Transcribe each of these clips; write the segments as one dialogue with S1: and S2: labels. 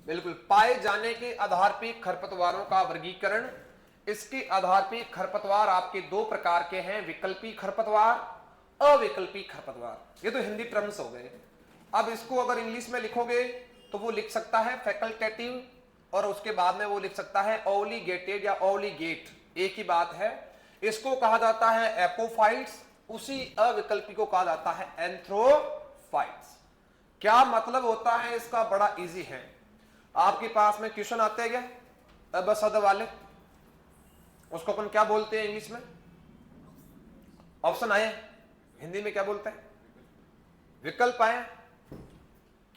S1: बिल्कुल, पाए जाने के आधार पर खरपतवारों का वर्गीकरण। इसके आधार पर खरपतवार आपके दो प्रकार के हैं, विकल्पी खरपतवार, अविकल्पी खरपतवार। ये तो हिंदी टर्म्स हो गए। अब इसको अगर इंग्लिश में लिखोगे तो वो लिख सकता है फैकल्टेटिव, और उसके बाद में वो लिख सकता है ओलिगेटेड या ओलिगेट, एक ही बात है। इसको कहा जाता है एपोफाइट्स, उसी अविकल्पी को कहा जाता है एंथ्रोफाइट्स। क्या मतलब होता है इसका? बड़ा इजी है। आपके पास में क्वेश्चन आते हैं क्या अबसद वाले, उसको अपन क्या बोलते हैं इंग्लिश में? ऑप्शन आए, हिंदी में क्या बोलते हैं? विकल्प आए,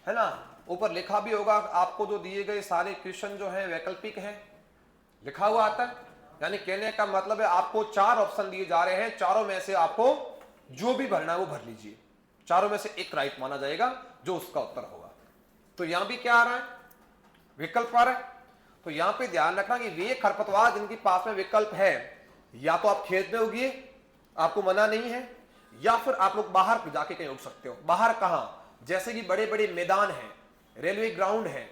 S1: है ना? ऊपर लिखा भी होगा आपको, जो दिए गए सारे क्वेश्चन जो है वैकल्पिक हैं, लिखा हुआ आता है। यानी कहने का मतलब है आपको चार ऑप्शन दिए जा रहे हैं, चारों में से आपको जो भी भरना है वो भर लीजिए, चारों में से एक राइट माना जाएगा जो उसका उत्तर होगा। तो यहां भी क्या आ रहा है? विकल्प आ रहा है। तो यहां पे ध्यान रखना कि वे खरपतवार जिनके पास में विकल्प है, या तो आप खेत में उगिए, आपको मना नहीं है, या फिर आप लोग बाहर जाके कहीं उग सकते हो। बाहर कहां? जैसे कि बड़े बड़े मैदान हैं, रेलवे ग्राउंड है,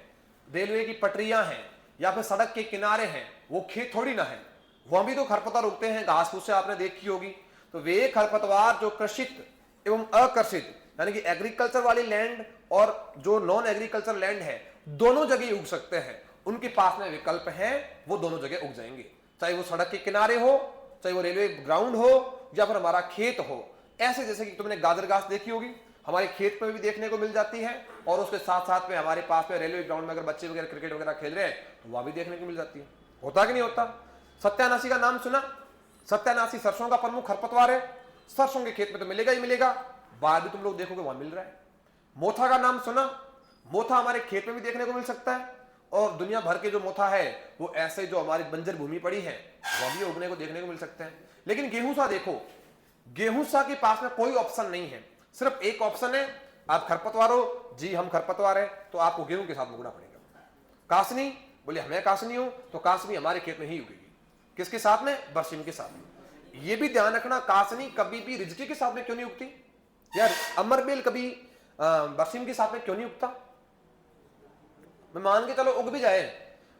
S1: रेलवे की पटरियां हैं, या फिर सड़क के किनारे हैं, वो खेत थोड़ी ना है, वहां भी तो खरपतवार उगते हैं, घास फूस से आपने देखी होगी। तो वे खरपतवार जो कृषित एवं अकृषित, यानी कि एग्रीकल्चर वाली लैंड और जो नॉन एग्रीकल्चर लैंड है, दोनों जगह उग सकते हैं। उनके पास में विकल्प है, वो दोनों जगह उग जाएंगे, चाहे वो सड़क के किनारे हो, चाहे वो रेलवे ग्राउंड हो, या फिर हमारा खेत हो। ऐसे जैसे कि तुमने गाजर घास देखी होगी, हमारे खेत में भी देखने को मिल जाती है, और उसके साथ साथ में हमारे पास में रेलवे ग्राउंड में अगर बच्चे वगैरह क्रिकेट वगैरह खेल रहे हैं तो वहां भी देखने को मिल जाती है। होता कि नहीं होता? सत्यानाशी का नाम सुना? सत्यानाशी सरसों का प्रमुख खरपतवार है, सरसों के खेत में तो मिलेगा ही मिलेगा, बाहर भी तुम लोग देखोगे वहां मिल रहा है। मोथा का नाम सुना? मोथा हमारे खेत में भी देखने को मिल सकता है, और दुनिया भर के जो मोथा है वो ऐसे जो हमारी बंजर भूमि पड़ी है वह भी उगने को देखने को मिल सकते हैं। लेकिन गेहूं देखो, गेहूं के पास में कोई ऑप्शन नहीं है, सिर्फ एक ऑप्शन है, आप खरपतवार हो जी, हम खरपतवार है, तो आपको गेहूं के साथ उगना पड़ेगा। कासनी, बोले हमें कासनी हो, तो कासनी हमारे खेत में ही उगेगी। किसके साथ में? बरसीम के साथ में। ये भी ध्यान रखना, कासनी कभी भी रिजकी के साथ में क्यों नहीं उगती यार? अमरबेल कभी बरसीम के साथ में क्यों नहीं उगता? मैं मान के चलो उग भी जाए,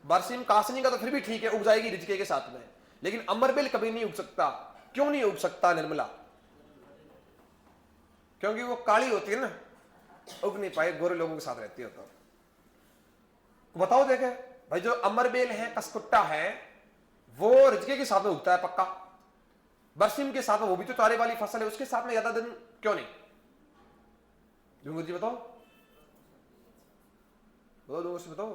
S1: बरसीम कासनी का तो फिर भी ठीक है, उग जाएगी रिजके के साथ में, लेकिन अमरबेल कभी नहीं उग सकता। क्यों नहीं उग सकता निर्मला? क्योंकि वो काली होती है ना, उग नहीं पाए, गोरे लोगों के साथ रहती है। तो बताओ देखे भाई, जो अमरबेल है, कसकुट्टा है, वो रिजके के साथ में उगता है पक्का। बरसीम के साथ में, वो भी तो चारे वाली फसल है, उसके साथ में ज्यादा दिन क्यों नहीं? जी बताओ, बताओ।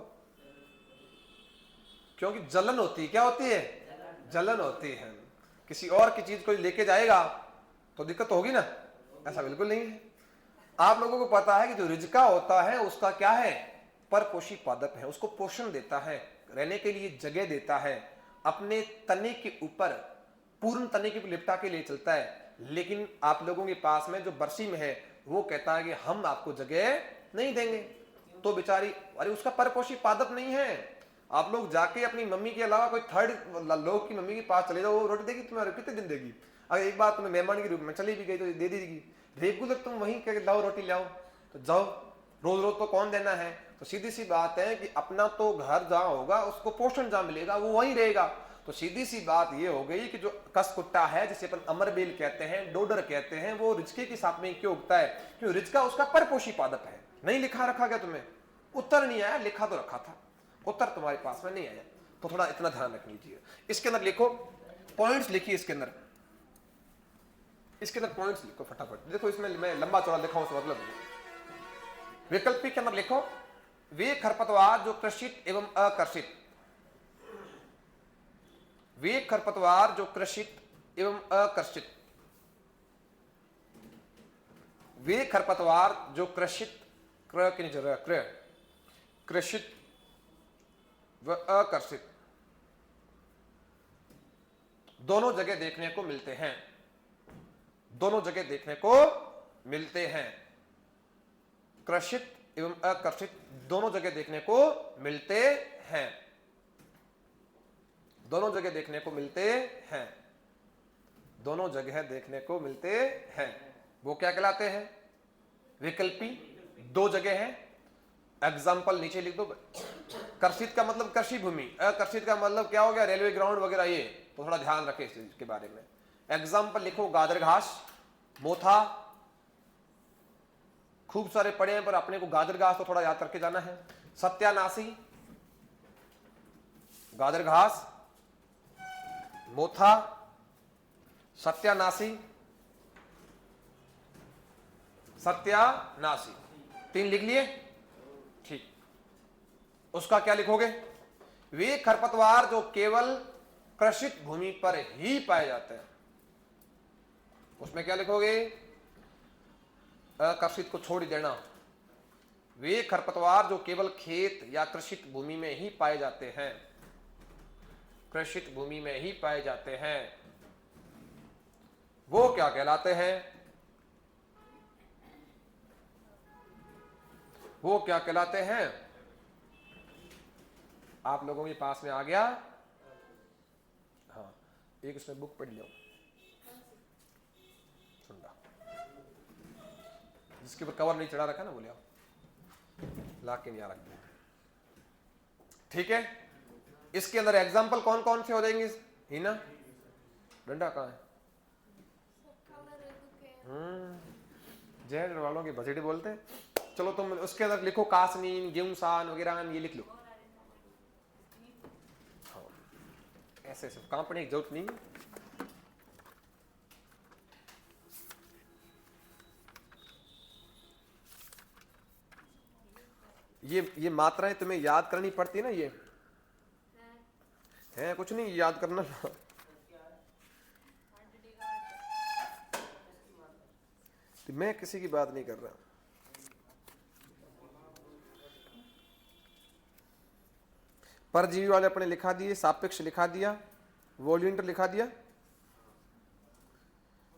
S1: क्योंकि जलन होती है। क्या होती है? जलन होती है। किसी और की चीज को लेके जाएगा तो दिक्कत तो होगी ना? ऐसा बिल्कुल नहीं है। आप लोगों को पता है कि जो रिजका होता है उसका क्या है? परपोषी पादप है, उसको पोषण देता है, रहने के लिए जगह देता है, अपने तने के ऊपर, पूर्ण तने के ऊपर लिपटा के ले चलता है। लेकिन आप लोगों के पास में जो बरसीम है वो कहता है कि हम आपको जगह नहीं देंगे, तो बेचारी, अरे उसका परपोषी पादप नहीं है। आप लोग जाके अपनी मम्मी के अलावा कोई थर्ड लोग की मम्मी के पास चले जाओ, वो रोटी देगी तुम्हें, कितने दिन देगी? अगर एक बार तुम्हें मेहमान के रूप में चली भी गई तो दे देगी। रेगुलर तुम वहीं कह लाओ रोटी लाओ, तो जाओ, रोज रोज तो कौन देना है? तो सीधी सी बात है कि अपना तो घर जहां होगा उसको पोषण जहां मिलेगा वो वहीं रहेगा। तो सीधी सी बात ये हो गई कि जो कसकुट्टा है, जिसे अपन अमरबेल कहते हैं, डोडर कहते हैं, वो रिजके के साथ में क्यों उगता है? क्यों? रिजका उसका परपोषी पादप है। नहीं लिखा रखा गया तुम्हें? उत्तर नहीं आया, लिखा तो रखा था, उत्तर तुम्हारे पास में नहीं आया। तो थोड़ा इतना ध्यान रख लीजिए। इसके अंदर लिखो, पॉइंट्स लिखिए इसके अंदर, पॉइंट्स लिखो फटाफट। देखो इसमें मैं लंबा चौड़ा लिखा हूं, मतलब विकल्पी के अंदर लिखो, वे खरपतवार जो कृषित एवं अकृषित, वे खरपतवार जो कृषित एवं अकृषित, वे खरपतवार जो कृषित, कृषित व अकृषित दोनों जगह देखने को मिलते हैं, दोनों जगह देखने को मिलते हैं। कृषित एवं अकृषित दोनों जगह देखने को मिलते हैं, दोनों जगह देखने को मिलते हैं, दोनों जगह देखने को मिलते हैं। वो क्या कहलाते हैं? विकल्पी। दो जगह है, एग्जाम्पल नीचे लिख दो। कर्षित का मतलब कृषि भूमि, अकर्षित का मतलब क्या हो गया, रेलवे ग्राउंड वगैरह, ये तो थोड़ा ध्यान रखें इस चीज के बारे में। एग्जाम्पल लिखो, गाजर घास, मोथा, खूब सारे पड़े हैं पर अपने को गाजर घास तो थोड़ा याद करके जाना है। सत्यानाशी, गाजर घास, मोथा, सत्यानाशी, सत्यानाशी, 3 लिख लिए, ठीक। उसका क्या लिखोगे, वे खरपतवार जो केवल कृषित भूमि पर ही पाए जाते हैं, उसमें क्या लिखोगे, अकर्षित को छोड़ देना। वे खरपतवार जो केवल खेत या कृषित भूमि में ही पाए जाते हैं, कृषित भूमि में ही पाए जाते हैं, वो क्या कहलाते हैं, वो क्या कहलाते हैं। आप लोगों के पास में आ गया, हाँ, एक उसमें बुक पढ़ लो, सुनना, जिसके ऊपर कवर नहीं चढ़ा रखा ना, बोले आप ला के नहीं रख दिया, ठीक है। इसके अंदर एग्जाम्पल कौन कौन से हो जाएंगे, हिना, डंडा कहाँ है, जैन वालों की बजट बोलते हैं। चलो तुम उसके अंदर लिखो कासनीन, गेहूंसान वगैरह, ये लिख लो। हाँ, ऐसे सब कहां पढ़ने की जरूरत नहीं है। ये मात्राएं तुम्हें याद करनी पड़ती है ना, ये है कुछ नहीं याद करना। तो मैं किसी की बात नहीं कर रहा। परजीवी वाले अपने लिखा दिए, सापेक्ष लिखा दिया, वॉल्यूंटर लिखा दिया।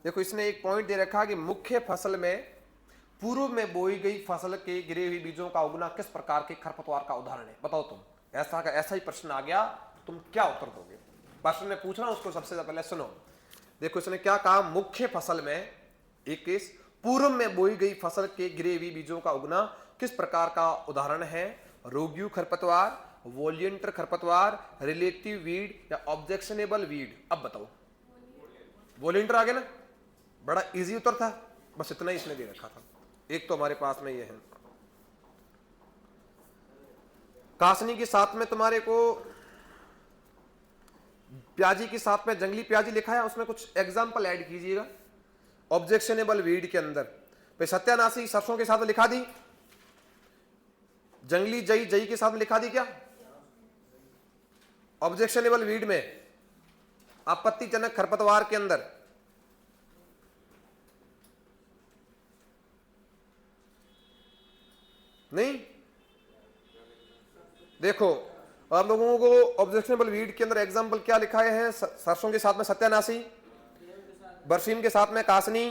S1: देखो इसने एक पॉइंट दे रखा कि मुख्य फसल में पूर्व में बोई गई फसल के गिरे हुए बीजों का उगना किस प्रकार के खरपतवार का उदाहरण है, बताओ तुम। ऐसा ही प्रश्न आ गया, तुम क्या उत्तर दोगे। प्रश्न में पूछना, उसको सबसे पहले सुनो। देखो इसने क्या कहा, मुख्य फसल में, एक केस, पूर्व में बोई गई फसल के गिरे हुए बीजों का उगना किस प्रकार का उदाहरण है, रोगीय खरपतवार, वॉल्यूंटर खरपतवार, रिलेटिव वीड या ऑब्जेक्शनेबल वीड। अब बताओ, वॉल्यूंटर आ गया ना, बड़ा इजी उत्तर था, बस इतना ही इसने दे रखा था। एक तो हमारे पास में ये है। कासनी के साथ में तुम्हारे को प्याजी के साथ में जंगली प्याजी लिखा है, उसमें कुछ एग्जाम्पल ऐड कीजिएगा ऑब्जेक्शनेबल वीड के अंदर। पे सत्यानाशी सरसों के साथ में लिखा दी, जंगली जई जई के साथ में लिखा दी क्या, ऑब्जेक्शनेबल वीड में, आपत्तिजनक खरपतवार के अंदर। नहीं, देखो आप लोगों को ऑब्जेक्शनेबल वीड के अंदर एग्जाम्पल क्या लिखाए हैं, सरसों के साथ में सत्यानाशी, बरसीम के साथ में कासनी,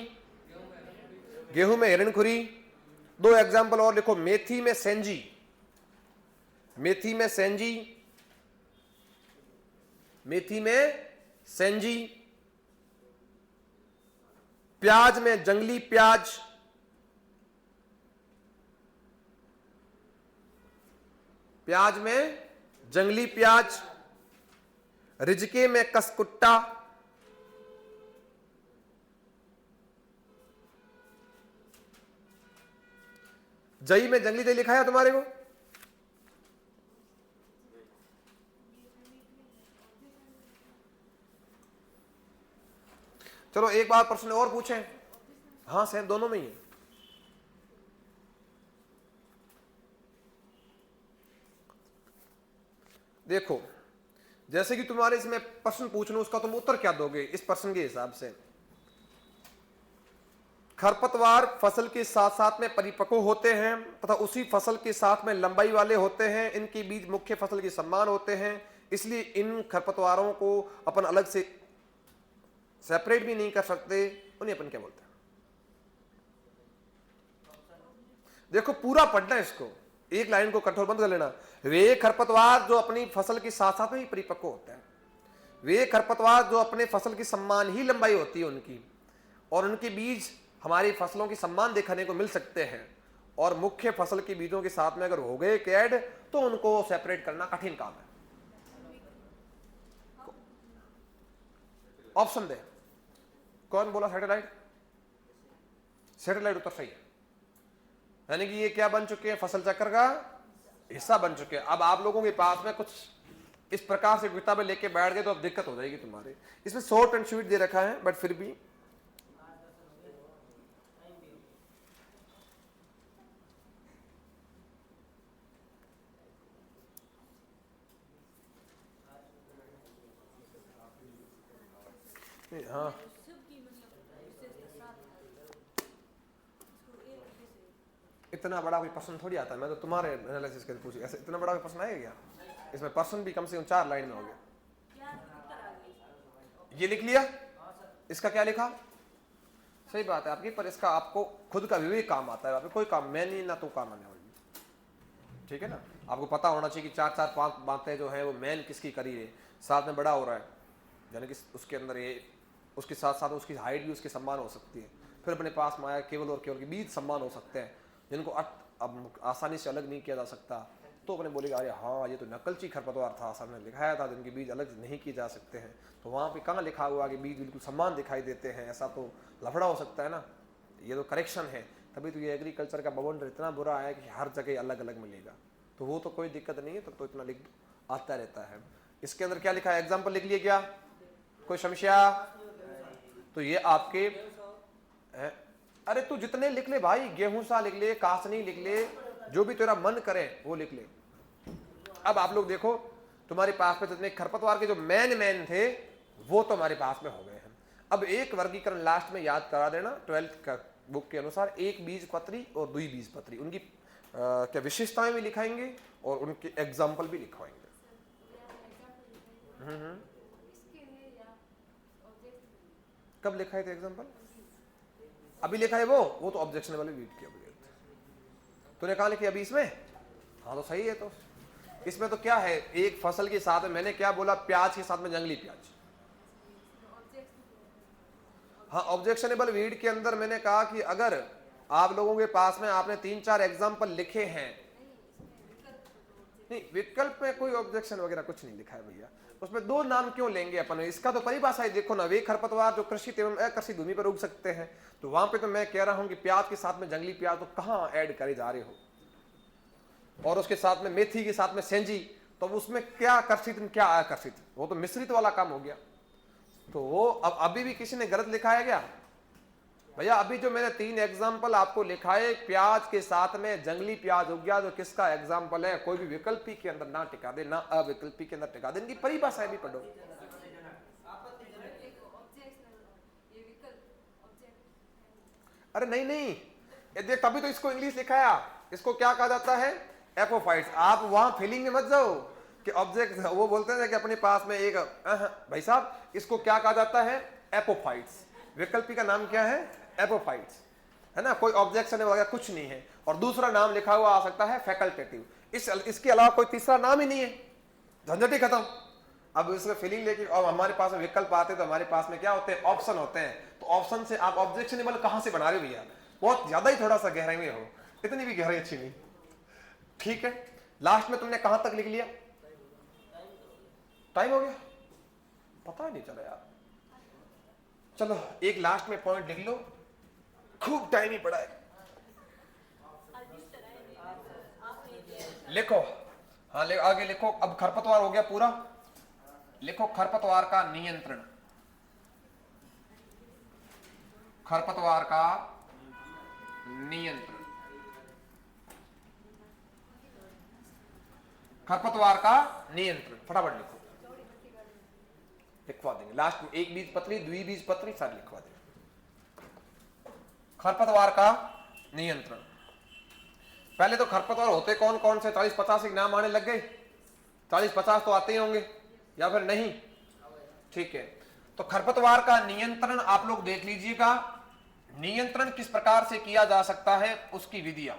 S1: गेहूं में हिरणखुरी। 2 एग्जाम्पल और लिखो, मेथी में सेंजी, मेथी में सेंजी, मेथी में सेंजी, प्याज में जंगली प्याज, प्याज में जंगली प्याज, रिजके में कसकुट्टा, जई में जंगली जई लिखा है तुम्हारे को। चलो एक बार प्रश्न और पूछें, हाँ सेम दोनों में ही है। देखो जैसे कि तुम्हारे इसमें प्रश्न पूछ लूं, उसका तुम उत्तर क्या दोगे इस प्रश्न के हिसाब से। खरपतवार फसल के साथ साथ में परिपक्व होते हैं तथा उसी फसल के साथ में लंबाई वाले होते हैं, इनके बीच मुख्य फसल के समान होते हैं, इसलिए इन खरपतवारों को अपन अलग से सेपरेट भी नहीं कर सकते। उन्हें अपन क्या बोलते हैं, देखो पूरा पढ़ना है इसको, एक लाइन को कठोर बंद कर लेना। वे खरपतवार जो अपनी फसल के साथ साथ में ही परिपक्व होते हैं, वे खरपतवार जो अपने फसल की समान ही लंबाई होती है उनकी, और उनके बीज हमारी फसलों की समान देखने को मिल सकते हैं, और मुख्य फसल के बीजों के साथ में अगर हो गए ऐड तो उनको सेपरेट करना कठिन काम है। ऑप्शन दे, कौन बोला सैटेलाइट? सैटेलाइट उत्तर सही है, यानी कि ये क्या बन चुके हैं, फसल चक्र का हिस्सा बन चुके हैं। अब आप लोगों के पास में कुछ इस प्रकार से किताबें लेके बैठ गए तो अब दिक्कत हो जाएगी तुम्हारे। इसमें शॉर्ट एंड स्वीट दे रखा है, बट फिर भी हाँ इतना बड़ा कोई प्रश्न थोड़ी आता है, मैं तो तुम्हारे एनालिसिस करके पूछी, ऐसे इतना बड़ा कोई प्रश्न आएगा क्या? इसमें प्रश्न भी कम से कम 4 लाइन में हो गया। ये लिख लिया, इसका क्या लिखा? सही बात है आपकी, पर इसका आपको खुद का विवेक काम आता है, कोई काम मैं नहीं ना तो काम आने वाली, ठीक है ना। आपको पता होना चाहिए कि 4-4-5 बातें जो है वो मैन किसकी करी है, साथ में बड़ा हो रहा है, यानी कि उसके अंदर ये उसके साथ साथ उसकी हाइट भी उसके समान हो सकती है। फिर अपने पास में आया केवल और केवल के बीज समान हो सकते हैं जिनको अब आसानी से अलग नहीं किया जा सकता, तो अपने बोलेगा अरे हाँ ये तो नकलची खरपतवार था, सामने लिखाया था जिनके बीज अलग नहीं किए जा सकते हैं, तो वहाँ पे कहाँ लिखा हुआ कि बीज बिल्कुल समान दिखाई देते हैं, ऐसा तो लफड़ा हो सकता है ना। ये तो करेक्शन है, तभी तो ये एग्रीकल्चर का बवंडर इतना बुरा है कि हर जगह अलग अलग मिलेगा, तो वो तो कोई दिक्कत नहीं है, तो इतना लिख आता रहता है। इसके अंदर क्या लिखा है, एग्जाम्पल लिख लिए क्या, कोई समस्या? तो ये आपके अरे तू जितने लिख ले भाई, गेहूं सा लिख ले, कासनी लिख ले, जो भी तेरा मन करे वो लिख ले। अब आप लोग देखो तुम्हारे पास में जितने खरपतवार के जो मैन थे वो तो हमारे पास में हो गए हैं। अब एक वर्गीकरण लास्ट में याद करा देना 12th का बुक के अनुसार, एक बीज पत्री और दुई बीज पत्री, उनकी क्या विशेषताएं भी लिखाएंगे और उनके एग्जाम्पल भी लिखवाएंगे। कब लिखा है एग्जाम्पल? अभी लिखा है वो तो ऑब्जेक्शनेबल रीड किया तूने कहा लिखी अभी इसमें? हाँ तो सही है। तो इसमें तो क्या है, एक फसल के साथ में मैंने क्या बोला, प्याज के साथ में जंगली प्याज। हाँ ऑब्जेक्शनेबल वीड के अंदर मैंने कहा कि अगर आप लोगों के पास में आपने 3-4 एग्जाम्पल लिखे हैं, नहीं विकल्प में कोई ऑब्जेक्शन वगैरह कुछ नहीं लिखा है भैया, उसमें 2 नाम क्यों लेंगे अपन, इसका तो परिभाषा ही देखो ना, वे खरपतवार जो कृषि एवं अकृषि भूमि पर उग सकते हैं, तो वहां पे तो मैं कह रहा हूं कि प्याज के साथ में जंगली प्याज तो कहां ऐड करे जा रहे हो, और उसके साथ में मेथी के साथ में सेंजी, तो उसमें क्या कर्षित क्या आकर्षित, वो तो मिश्रित वाला काम हो गया। तो वो अब अभी भी किसी ने गलत लिखा है क्या भैया? अभी जो मैंने 3 एग्जाम्पल आपको लिखा है, प्याज के साथ में जंगली प्याज हो गया, जो किसका एग्जाम्पल है, कोई भी विकल्पी के अंदर ना टिका दे, ना अविकल्पी के अंदर टिका दे, इनकी परिभाषा भी पढ़ो। अरे नहीं ये देख, तभी तो इसको इंग्लिश लिखाया, इसको क्या कहा जाता है, एपोफाइट्स। आप वहां फीलिंग में मत जाओ कि ऑब्जेक्ट, वो बोलते हैं कि अपने पास में एक भाई साहब, इसको क्या कहा जाता है, एपोफाइट्स। विकल्पी का नाम क्या है, एपोफाइट्स, है ना, कोई ऑब्जेक्शन वगैरह कुछ नहीं है। और दूसरा नाम लिखा हुआ आ सकता है फैकल्टेटिव, इसके अलावा कोई तीसरा नाम ही नहीं है, झंझट ही खत्म। अब इसमें फीलिंग लेके और हमारे पास में विकल्प आते हैं, तो हमारे पास में क्या होते हैं, ऑप्शन होते हैं। तो ऑप्शन से आप ऑब्जेक्शनेबल कहां से बना रहे हो भैया, बहुत ज्यादा ही थोड़ा सा गहराई में हो, इतनी भी गहराई अच्छी नहीं, ठीक है। लास्ट में तुमने कहां तक लिख लिया, टाइम हो गया, पता ही नहीं चला यार। चलो एक लास्ट में पॉइंट लिख लो, खूब टाइम ही पड़ा है, लिखो। हाँ आगे लिखो। अब खरपतवार हो गया पूरा, लिखो खरपतवार का नियंत्रण, खरपतवार का नियंत्रण, खरपतवार का नियंत्रण, फटाफट लिखो, लिखवा देंगे लास्ट में, एक बीज पत्री, द्विबीज पत्री सारी लिखवा देंगे। खरपतवार का नियंत्रण, पहले तो खरपतवार होते कौन कौन से, 40-50 नाम आने लग गए, 40-50 तो आते ही होंगे या फिर नहीं, ठीक है। तो खरपतवार का नियंत्रण आप लोग देख लीजिएगा, नियंत्रण किस प्रकार से किया जा सकता है, उसकी विधियां,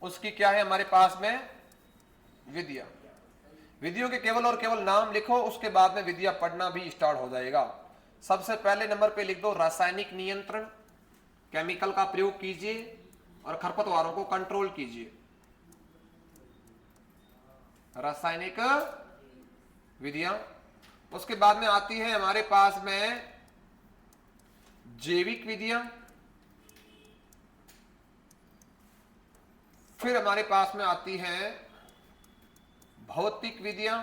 S1: उसकी क्या है हमारे पास में विधियां, विधियों के केवल और केवल नाम लिखो, उसके बाद में विधियां पढ़ना भी स्टार्ट हो जाएगा। सबसे पहले नंबर पे लिख दो रासायनिक नियंत्रण, केमिकल का प्रयोग कीजिए और खरपतवारों को कंट्रोल कीजिए। रासायनिक विधियां। उसके बाद में आती है हमारे पास में जैविक विधियां। फिर हमारे पास में आती है भौतिक विधियां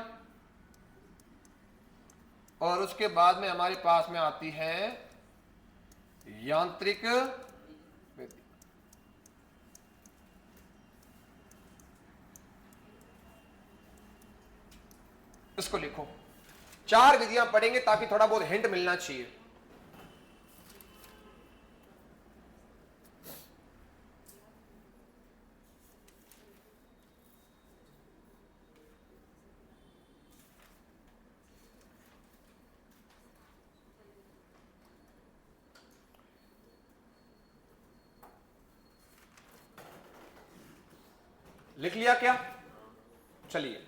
S1: और उसके बाद में हमारे पास में आती है यांत्रिक विधि। इसको लिखो, 4 विधियां पढ़ेंगे ताकि थोड़ा बहुत हिंट मिलना चाहिए। लिख लिया क्या? चलिए,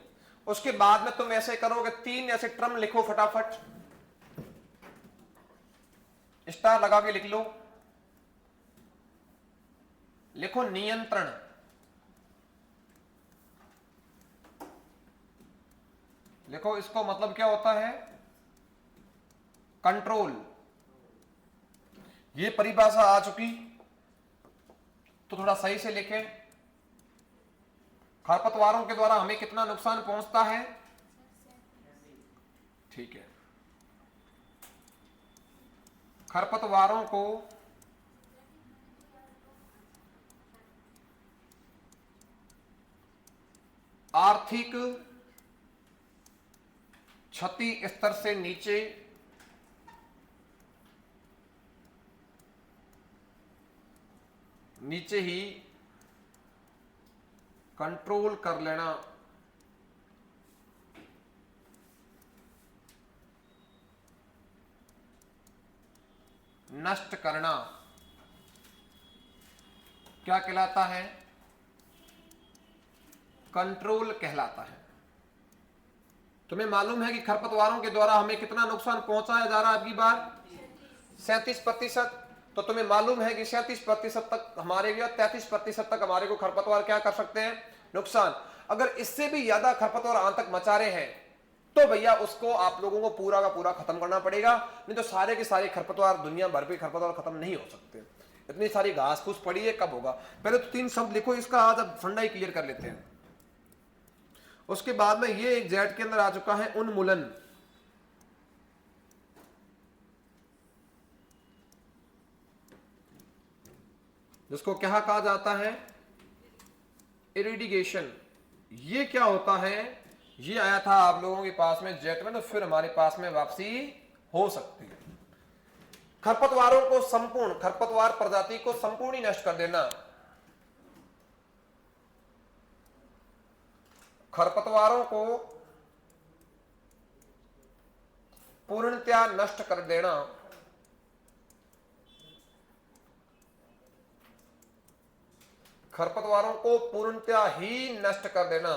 S1: उसके बाद में तुम ऐसे करोगे, 3 ऐसे टर्म लिखो फटाफट, स्टार लगा के लिख लो। लिखो नियंत्रण, लिखो इसको मतलब क्या होता है? कंट्रोल। ये परिभाषा आ चुकी तो थोड़ा सही से लिखें। खरपतवारों के द्वारा हमें कितना नुकसान पहुंचता है? ठीक है, खरपतवारों को आर्थिक क्षति स्तर से नीचे ही कंट्रोल कर लेना नष्ट करना क्या कहलाता है? कंट्रोल कहलाता है। तुम्हें मालूम है कि खरपतवारों के द्वारा हमें कितना नुकसान पहुंचाया जा रहा है? अबकी बार 37%। तो तुम्हें मालूम है कि 37% तक हमारे या 33% तक हमारे को खरपतवार क्या कर सकते हैं? नुकसान। अगर इससे भी ज्यादा खरपतवार आतंक मचा रहे हैं तो भैया उसको आप लोगों को पूरा का पूरा खत्म करना पड़ेगा, नहीं तो सारे के सारे खरपतवार, दुनिया भर पे खरपतवार खत्म नहीं हो सकते। इतनी सारी घास फूस पड़ी है, कब होगा? पहले तो 3 शब्द लिखो इसका, आज अब फंडा ही क्लियर कर लेते हैं। उसके बाद में ये एक जेड के अंदर आ चुका है उन्मूलन। जिसको क्या कहा जाता है? इरिडिगेशन। ये क्या होता है? ये आया था आप लोगों के पास में जेट में, तो फिर हमारे पास में वापसी हो सकती है। खरपतवारों को संपूर्ण, खरपतवार प्रजाति को संपूर्ण ही नष्ट कर देना। खरपतवारों को पूर्णतया नष्ट कर देना। खरपतवारों को पूर्णतया ही नष्ट कर देना।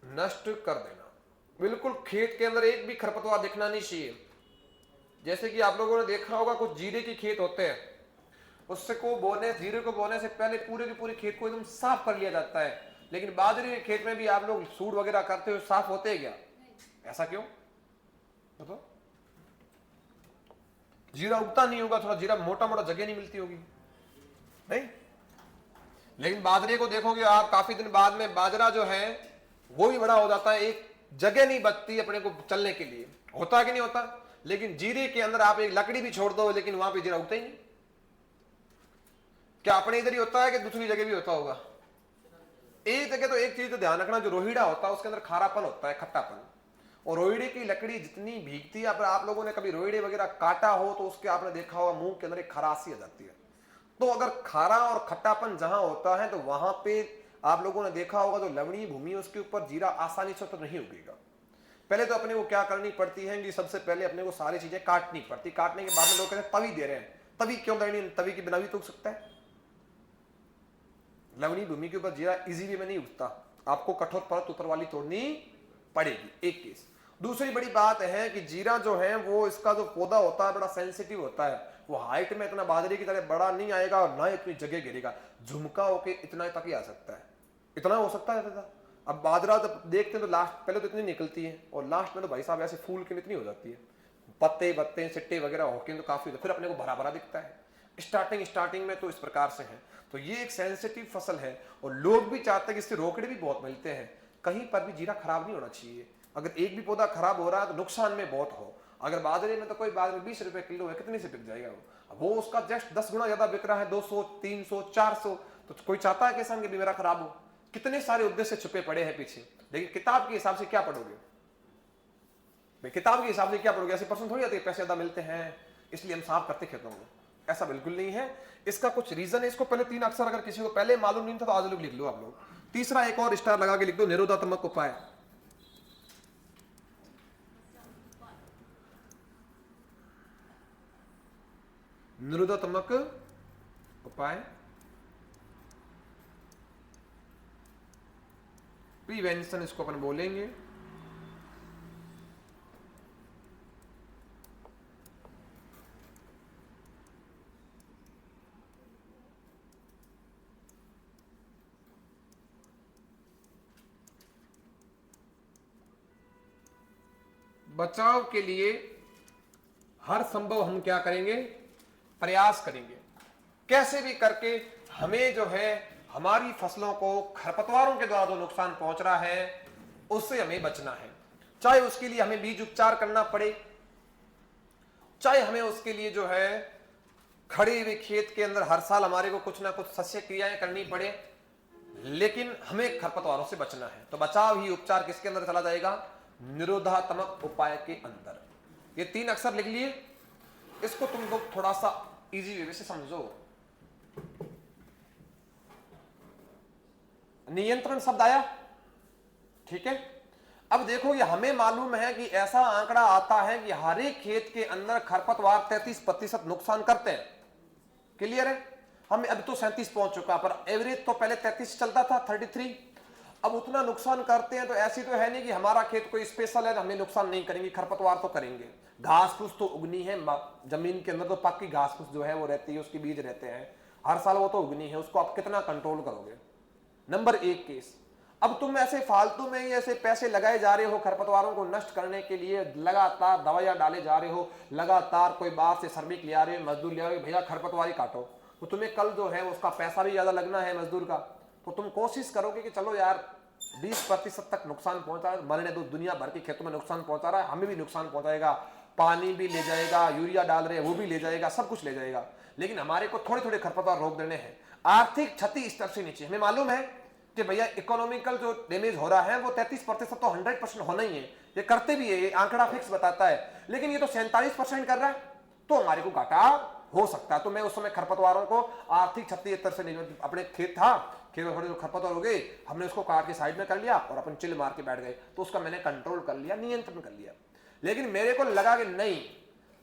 S1: नष्ट कर देना। बिल्कुल खेत के अंदर एक भी खरपतवार दिखना नहीं चाहिए। जैसे कि आप लोगों ने देखा होगा कुछ जीरे के खेत होते हैं, उससे को बोने, जीरे को बोने से पहले पूरे के पूरे खेत को एकदम साफ कर लिया जाता है। लेकिन बाजरे के खेत में भी आप लोग सूड वगैरह करते हुए साफ होते हैं क्या? ऐसा क्यों? तो जीरा उगता नहीं होगा, थोड़ा जीरा मोटा मोटा जगह नहीं मिलती होगी, नहीं? लेकिन बाजरे को देखोगे आप, काफी दिन बाद में बाजरा जो है वो भी बड़ा हो जाता है, एक जगह नहीं बचती अपने को चलने के लिए। होता है कि नहीं होता? लेकिन जीरे के अंदर आप एक लकड़ी भी छोड़ दो, लेकिन वहां पे जीरा उगता ही नहीं। क्या अपने इधर ही होता है कि दूसरी जगह भी होता होगा? एक जगह तो एक चीज तो ध्यान रखना, जो रोहिड़ा होता है उसके अंदर खारापन होता है, खट्टापन। और रोहिड़े की लकड़ी जितनी भीगती है, आप लोगों ने कभी रोहिड़े वगैरह काटा हो तो उसके आपने देखा होगा मुंह के अंदर एक खरासी आ जाती है। तो अगर खारा और खट्टापन जहां होता है तो वहां पे आप लोगों ने देखा होगा जो लवणीय भूमि है उसके ऊपर जीरा आसानी से तो नहीं उगेगा। पहले तो अपने को क्या करनी पड़ती है कि सबसे पहले अपने को सारी चीजें काटनी पड़ती। काटने के बाद में लोग कहते हैं तवी दे रहे हैं, तवी क्यों देनी? तवी के बिना भी तो उग सकता है। लवणीय भूमि के ऊपर जीरा इजीली में नहीं उगता, आपको कठोर परत ऊपर वाली तोड़नी पड़ेगी, एक केस। दूसरी बड़ी बात है कि जीरा जो है वो इसका जो पौधा होता है बड़ा सेंसिटिव होता है, वो हाइट में इतना बाजरे की तरह बड़ा नहीं आएगा और ना इतनी जगह घेरेगा, झुमका होके इतना तक ही आ सकता है, इतना हो सकता है दादा। अब बाजरा जब देखते हैं तो लास्ट पहले तो इतनी निकलती है और लास्ट में तो भाई साहब ऐसे फूल के इतनी हो जाती है, पत्ते बत्ते सिट्टे वगैरह होके तो काफी, फिर अपने को भरा भरा दिखता है। स्टार्टिंग में तो इस प्रकार से है। तो ये एक सेंसिटिव फसल है और लोग भी चाहते हैं कि इससे रोकड़े भी बहुत मिलते हैं। कहीं पर भी जीरा खराब नहीं होना चाहिए, अगर एक भी पौधा खराब हो रहा है तो नुकसान में बहुत हो। अगर बाजरे में तो कोई बाजरे 20 रुपए किलो है, कितने से बिक जाएगा वो उसका जस्ट 10 गुना ज्यादा बिक रहा है, 200 300 400। तो कोई चाहता है किसान कि मेरा खराब हो? कितने सारे उद्देश्य छुपे पड़े हैं पीछे। लेकिन किताब के हिसाब से क्या पढ़ोगे भाई, किताब के हिसाब से क्या पढ़ोगे? ऐसी पर्सन थोड़ी आती है पैसे ज्यादा मिलते हैं इसलिए हम साफ करते खेतों में, ऐसा बिल्कुल नहीं है। इसका कुछ रीजन है। इसको पहले 3 अक्षर अगर किसी को पहले मालूम नहीं था तो आज लोग लिख लो आप लोग। तीसरा एक और स्टार लगा के लिख दो, निरोधात्मक उपाय। निरोधात्मक उपाय, प्रिवेंशन इसको अपन बोलेंगे। बचाव के लिए हर संभव हम क्या करेंगे? प्रयास करेंगे। कैसे भी करके हमें जो है हमारी फसलों को खरपतवारों के द्वारा जो नुकसान पहुंच रहा है उससे हमें बचना है। चाहे उसके लिए हमें बीज उपचार करना पड़े, चाहे हमें उसके लिए जो है खड़े हुए खेत के अंदर हर साल हमारे को कुछ ना कुछ सस्य क्रियाएं करनी पड़े, लेकिन हमें खरपतवारों से बचना है। तो बचाव ही उपचार किसके अंदर चला जाएगा? निरोधात्मक उपाय के अंदर। ये 3 अक्षर लिख लिए, इसको तुम लोग थोड़ा सा इजी वे से समझो। नियंत्रण शब्द आया, ठीक है। अब देखो ये हमें मालूम है कि ऐसा आंकड़ा आता है कि हर एक खेत के अंदर खरपतवार 33% नुकसान करते हैं। क्लियर है? हम अभी तो 37 पहुंच चुका, पर एवरेज तो पहले 33 चलता था, 33। अब उतना नुकसान करते हैं तो ऐसी तो है नहीं कि हमारा खेत कोई स्पेशल है तो हमें नुकसान नहीं करेंगे, खरपतवार तो करेंगे। घास फूस तो उगनी है जमीन के अंदर, तो पक्की घास फूस जो है वो रहती है, उसके बीज रहते हैं हर साल, वो तो उगनी है, उसको आप कितना कंट्रोल करोगे? Number 1 case. अब तुम ऐसे फालतू में ही ऐसे पैसे लगाए जा रहे हो खरपतवारों को नष्ट करने के लिए, लगातार दवाइयां डाले जा रहे हो, लगातार कोई बाहर से श्रमिक ले आ रहे हो, मजदूर ले आ रहे हो, भैया खरपतवार ही काटो, तो तुम्हें कल जो है उसका पैसा भी ज्यादा लगना है मजदूर का। तो तुम कोशिश करोगे कि चलो यार 20% तक नुकसान पहुंचा है, मरने दो, दुनिया भर के खेतों में नुकसान पहुंचा रहा है, हमें भी नुकसान पहुंचाएगा, पानी भी ले जाएगा, यूरिया डाल रहे हैं वो भी ले जाएगा, सब कुछ ले जाएगा, लेकिन हमारे को थोड़े थोड़े खरपतवार रोक देने हैं। आर्थिक क्षति स्तर से नीचे। हमें मालूम है कि भैया इकोनॉमिकल जो डैमेज हो रहा है वो 33% तो 100% होना ही है, ये करते भी है, ये आंकड़ा फिक्स बताता है, लेकिन ये तो 47% कर रहा है, तो हमारे को घाटा हो सकता है। तो मैं उस समय खरपतवारों को आर्थिक क्षति स्तर से नहीं, अपने खेत था, खेत में थोड़े जो खरपतवार हो गए, हमने उसको काट के साइड में कर लिया और अपन चिल मार के बैठ गए, तो उसका मैंने कंट्रोल कर लिया, नियंत्रण कर लिया। लेकिन मेरे को लगा कि नहीं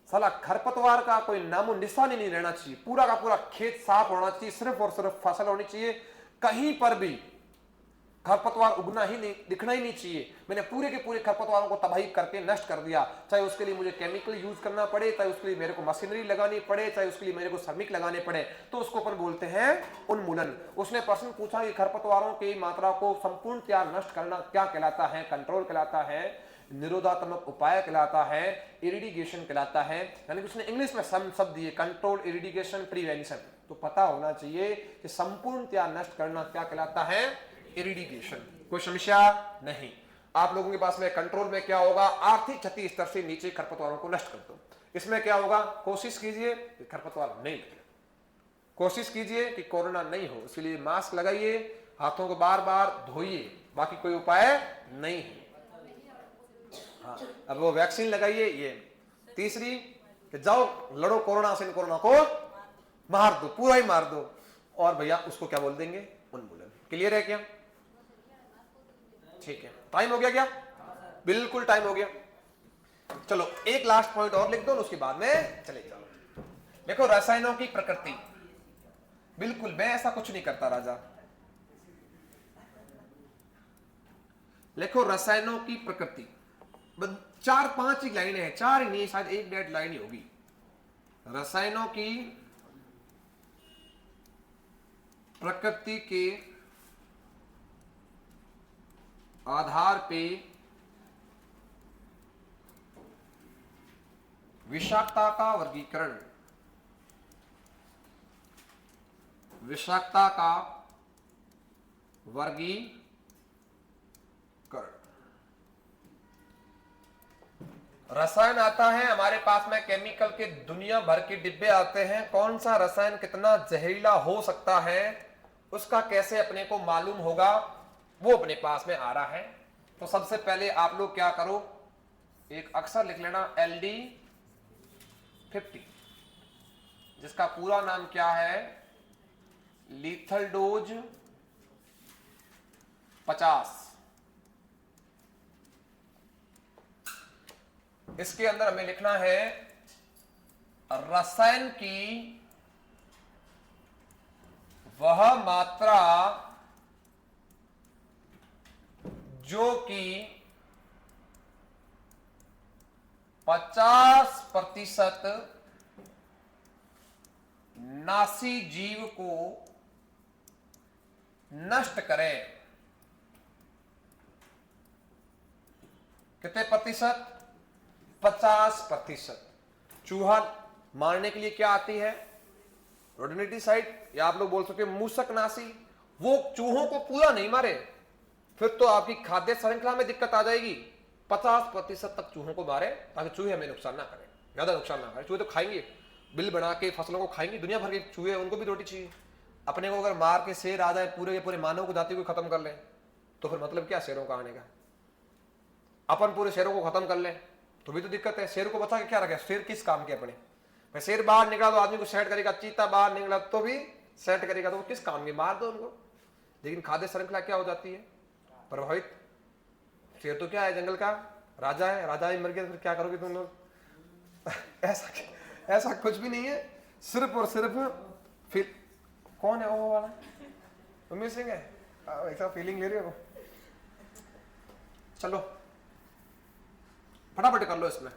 S1: साला खरपतवार का कोई नामो निशान ही नहीं रहना चाहिए, पूरा का पूरा खेत साफ होना चाहिए, सिर्फ और सिर्फ फसल होनी चाहिए, कहीं पर भी खरपतवार उगना ही नहीं, दिखना ही नहीं चाहिए। मैंने पूरे के पूरे खरपतवारों को तबाही करके नष्ट कर दिया, चाहे उसके लिए मुझे केमिकल यूज करना पड़े, चाहे उसके लिए मेरे को मशीनरी लगानी पड़े, चाहे उसके लिए मेरे को श्रमिक लगाने पड़े, तो उसको अपन बोलते हैं उन्मूलन। उसने प्रश्न पूछा कि खरपतवारों की मात्रा को संपूर्णतया नष्ट करना क्या कहलाता है? कंट्रोल कहलाता है, निरोधात्मक उपाय कहलाता है, इरिडिगेशन कहलाता है। यानी कि उसने इंग्लिश में शब्द दिए, कंट्रोल, इरिडिगेशन, प्रिवेंशन। तो पता होना चाहिए कि संपूर्णतया नष्ट करना क्या कहलाता है? इरिडिगेशन। कोई समस्या नहीं। आप लोगों के पास में कंट्रोल में क्या होगा? आर्थिक क्षति स्तर से नीचे खरपतवारों को नष्ट कर दो। इसमें क्या होगा? कोशिश कीजिए कि खरपतवार नहीं लगे, कोशिश कीजिए कि कोरोना नहीं हो, इसलिए मास्क लगाइए, हाथों को बार बार धोइए, बाकी कोई उपाय नहीं है। हाँ, अब वो वैक्सीन लगाइए। ये तीसरी कि जाओ लड़ो कोरोना से, कोरोना को मार दो, पूरा ही मार दो, और भैया उसको क्या बोल देंगे? उन्मूलन। क्लियर है क्या? ठीक है। टाइम हो गया क्या? बिल्कुल टाइम हो गया। चलो एक लास्ट पॉइंट और लिख दो, उसके बाद में चले जाओ। देखो रसायनों की प्रकृति, बिल्कुल मैं ऐसा कुछ नहीं करता राजा। लिखो रसायनों की प्रकृति, चार पांच ही लाइनें हैं, चार ही नहीं, शायद एक डेढ़ लाइन ही होगी। रसायनों की प्रकृति के आधार पे विषाक्तता का वर्गीकरण, विषाक्तता का वर्गीकरण। रसायन आता है हमारे पास में, केमिकल के दुनिया भर के डिब्बे आते हैं, कौन सा रसायन कितना जहरीला हो सकता है उसका कैसे अपने को मालूम होगा, वो अपने पास में आ रहा है। तो सबसे पहले आप लोग क्या करो, एक अक्षर लिख लेना LD50, जिसका पूरा नाम क्या है, लीथल डोज 50। इसके अंदर हमें लिखना है रसायन की वह मात्रा जो कि 50% नासी जीव को नष्ट करे। कितने प्रतिशत? 50%। चूहा मारने के लिए क्या आती है, रोडेंटिसाइड, या आप लोग बोल सकते हैं मूसकनाशी। वो चूहों को पूरा नहीं मारे, फिर तो आपकी खाद्य श्रृंखला में दिक्कत आ जाएगी। 50% तक चूहों को मारे ताकि चूहे हमें नुकसान ना करें, ज्यादा नुकसान ना करें। चूहे तो खाएंगे, बिल बना के फसलों को खाएंगे, दुनिया भर के चूहे, उनको भी रोटी चाहिए। अपने को अगर मार के शेर आ जाए, पूरे के पूरे मानव को जाति को खत्म कर ले, तो फिर मतलब क्या शेरों का आने का। अपन पूरे शेरों को खत्म कर ले तो भी तो दिक्कत है। शेर को बचा के क्या रखे, शेर किस काम के अपने। मैं शेर बाहर निकला तो आदमी को सेट करेगा, चीता बाहर निकला तो भी सेट करेगा, तो वो किस काम के, मार दो उनको। लेकिन खाद्य श्रृंखला क्या हो जाती है, प्रभावित। शेर तो क्या है, जंगल का राजा है, राजा ही मर गया, फिर क्या करोगे तुम लोग। ऐसा कुछ भी नहीं है, सिर्फ और सिर्फ फिर कौन है वो वाला, उम्मीद सिंह है, ऐसा फीलिंग ले रहे हो। चलो फटाफट कर लो इसमें।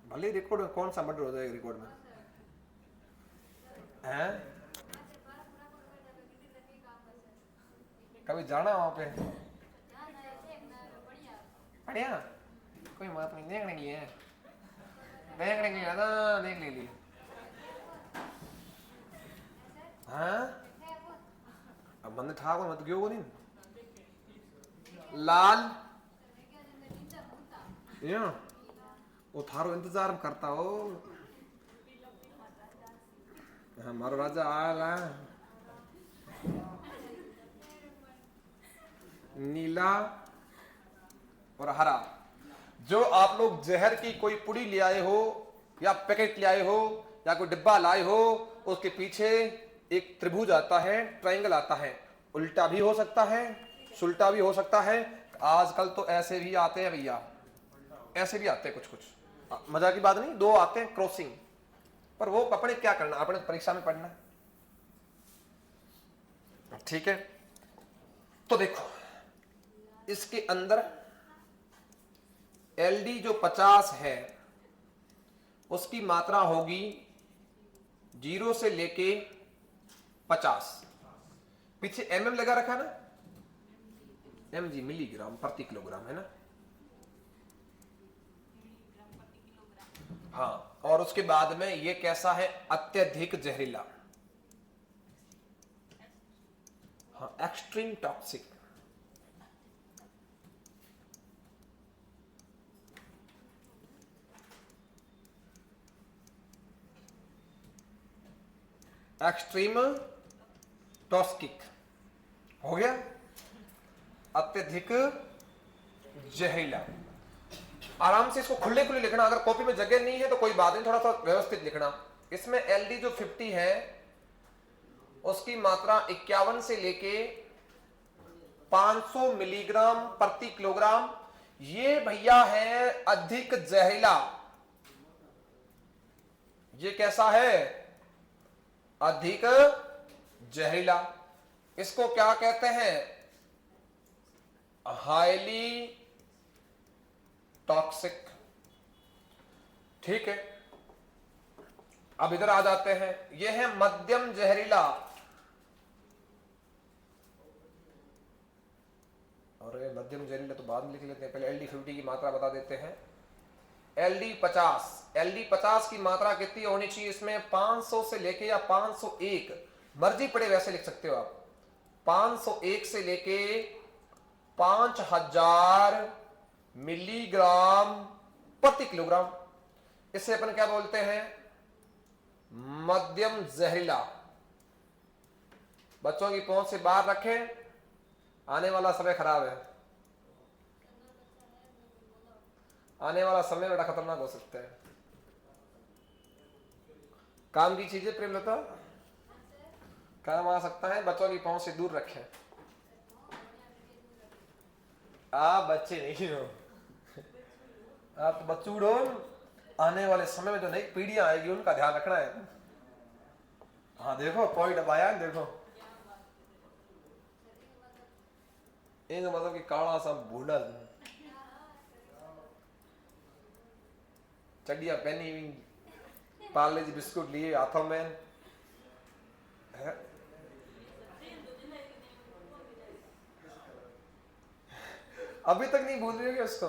S1: भले रिकॉर्ड में कौन सा मर्डर हो जाएगा रिकॉर्ड में, हैं? कभी जाना वहां पे, बढ़िया, कोई बात नहीं, देखने के लिए, देखने के लिए ना, देख ले लिए। हाँ अब बंदे ठाकुर मत क्यों को दिन लाल या वो थारो इंतजार करता हो, हमारा राजा आला। नीला और हरा, जो आप लोग जहर की कोई पुड़ी ले आए हो या पैकेट ले आए हो या कोई डिब्बा लाए हो, उसके पीछे एक त्रिभुज आता है, ट्रायंगल आता है। उल्टा भी हो सकता है, सुल्टा भी हो सकता है। आजकल तो ऐसे भी आते हैं भैया, ऐसे भी आते हैं कुछ कुछ, मजा की बात नहीं, दो आते हैं क्रॉसिंग, पर वो अपने क्या करना, अपने परीक्षा में पढ़ना, ठीक है। तो देखो इसके अंदर LD जो 50 है उसकी मात्रा होगी 0 से लेके 50। पीछे mm लगा रखा ना, mg मिलीग्राम प्रति किलोग्राम है ना, हाँ। और उसके बाद में ये कैसा है, अत्यधिक जहरीला, हाँ, एक्सट्रीम टॉक्सिक। एक्सट्रीम टॉक्सिक हो गया, अत्यधिक जहरीला। आराम से इसको खुले खुले लिखना, अगर कॉपी में जगह नहीं है तो कोई बात नहीं, थोड़ा सा व्यवस्थित लिखना। इसमें LD जो 50 है उसकी मात्रा 51 से लेके 500 मिलीग्राम प्रति किलोग्राम। ये भैया है अधिक जहरीला, ये कैसा है? अधिक जहरीला। इसको क्या कहते हैं? Highly toxic. ठीक है, अब इधर आ जाते हैं। यह है मध्यम जहरीला। अरे मध्यम जहरीला तो बाद में लिख लेते हैं, पहले LD50 की मात्रा बता देते हैं। LD50 की मात्रा कितनी होनी चाहिए इसमें? 500 से लेके या 501, मर्जी पड़े वैसे लिख सकते हो आप। 501 से लेके 5000 मिलीग्राम प्रति किलोग्राम। इसे अपन क्या बोलते हैं? मध्यम जहरीला। बच्चों की पहुंच से बाहर रखें, आने वाला समय खराब है। आने वाला समय बड़ा खतरनाक हो सकता है। काम की चीजें प्रेमलता, काम आ सकता है, बच्चों की पहुंच से दूर रखें। आप बच्चे नहीं हो, आप तो बच्चूड़ हो। आने वाले समय में जो नई पीढ़ियां आएगी उनका ध्यान रखना है। हाँ देखो पॉइंट अब आया, देखो एक मतलब कि काला सा बूढ़ा, चड्डियां पहनी हुई, पार्ले जी बिस्कुट लिए हाथों में है। अभी तक नहीं भूल रही होगी उसको।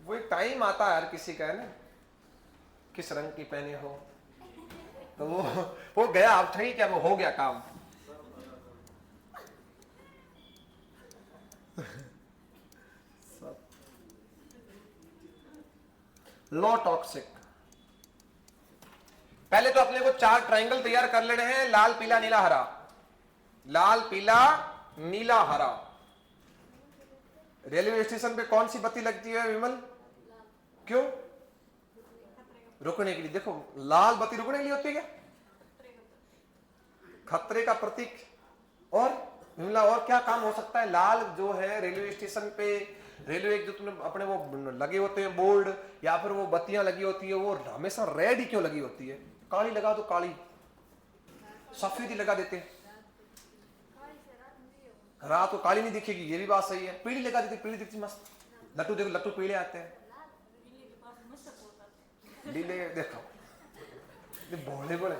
S1: वो एक टाइम आता है हर किसी का, है ना, किस रंग की पहने हो, तो वो गया। अब ठीक है, वो हो गया काम। लो टॉक्सिक। पहले तो अपने को 4 ट्रायंगल तैयार कर लेने हैं, लाल पीला नीला हरा। लाल पीला नीला हरा। रेलवे स्टेशन पे कौन सी बत्ती लगती है विमल? क्यों? रुकने के लिए। देखो लाल बत्ती रुकने के लिए होती है क्या? खतरे का प्रतीक। और विमला और क्या काम हो सकता है? लाल जो है रेलवे स्टेशन पे, रेलवे जो तुमने अपने वो लगे होते हैं बोर्ड, या फिर वो बत्तियां लगी होती है, वो हमेशा रेड ही क्यों लगी होती है? काली लगा दो, काली, सफेद ही लगा देते हैं। रात को काली नहीं दिखेगी, ये भी बात सही है। पीली लगा देते, पीली दिखती मस्त। लट्टू देखो, लट्टू पीले आते हैं, नीले देखो, भोले भोले।